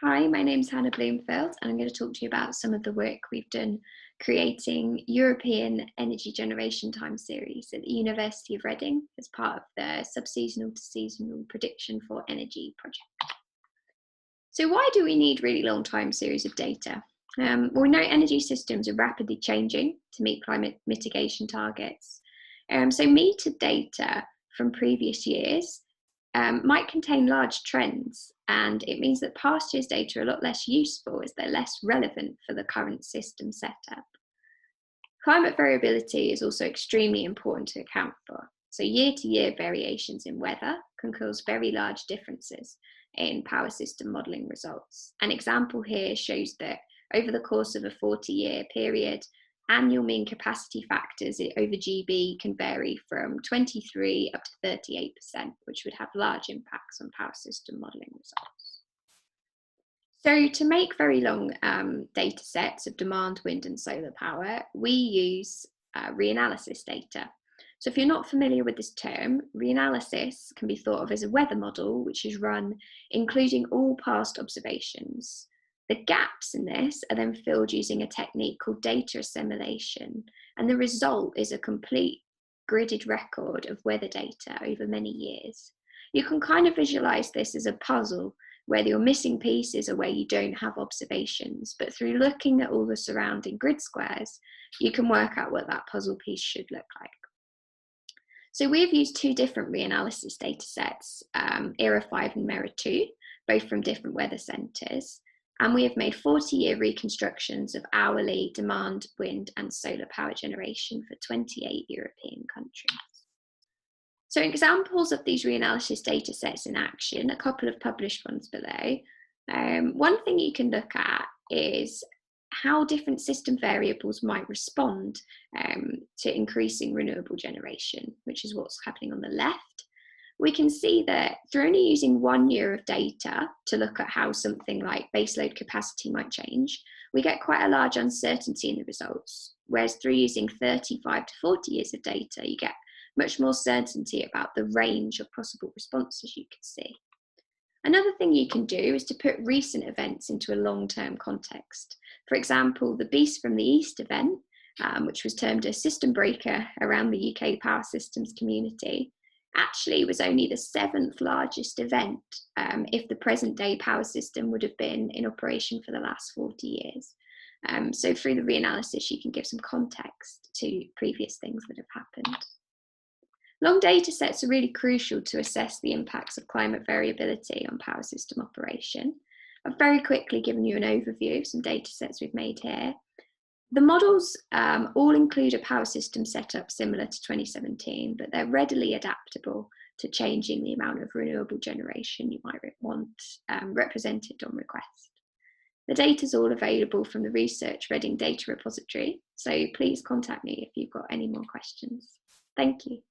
Hi, my name's Hannah Bloomfield, and I'm going to talk to you about some of the work we've done creating European energy generation time series at the University of Reading as part of the sub-seasonal to seasonal prediction for energy project. So why do we need really long time series of data? Well, we know energy systems are rapidly changing to meet climate mitigation targets. So metered data from previous years might contain large trends, and it means that past year's data are a lot less useful as they're less relevant for the current system setup. Climate variability is also extremely important to account for. So year-to-year variations in weather can cause very large differences in power system modelling results. An example here shows that over the course of a 40-year period, annual mean capacity factors over GB can vary from 23 up to 38%, which would have large impacts on power system modelling results. So to make very long data sets of demand, wind and solar power, we use reanalysis data. So if you're not familiar with this term, reanalysis can be thought of as a weather model which is run including all past observations. The gaps in this are then filled using a technique called data assimilation, and the result is a complete gridded record of weather data over many years. You can kind of visualize this as a puzzle where your missing pieces are where you don't have observations, but through looking at all the surrounding grid squares, you can work out what that puzzle piece should look like. So we've used two different reanalysis data sets, ERA 5 and MERA 2, both from different weather centres. And we have made 40-year reconstructions of hourly demand, wind and solar power generation for 28 European countries. So examples of these reanalysis data sets in action, a couple of published ones below. One thing you can look at is how different system variables might respond to increasing renewable generation, which is what's happening on the left. We can see that through only using 1 year of data to look at how something like baseload capacity might change, we get quite a large uncertainty in the results. Whereas through using 35 to 40 years of data, you get much more certainty about the range of possible responses you could see. Another thing you can do is to put recent events into a long-term context. For example, the Beast from the East event, which was termed a system breaker around the UK power systems community, actually was only the 7th largest event if the present day power system would have been in operation for the last 40 years. So through the reanalysis, you can give some context to previous things that have happened. Long data sets are really crucial to assess the impacts of climate variability on power system operation. I've very quickly given you an overview of some data sets we've made here. The models all include a power system setup similar to 2017, but they're readily adaptable to changing the amount of renewable generation you might want represented on request. The data is all available from the Research Reading Data Repository, so please contact me if you've got any more questions. Thank you.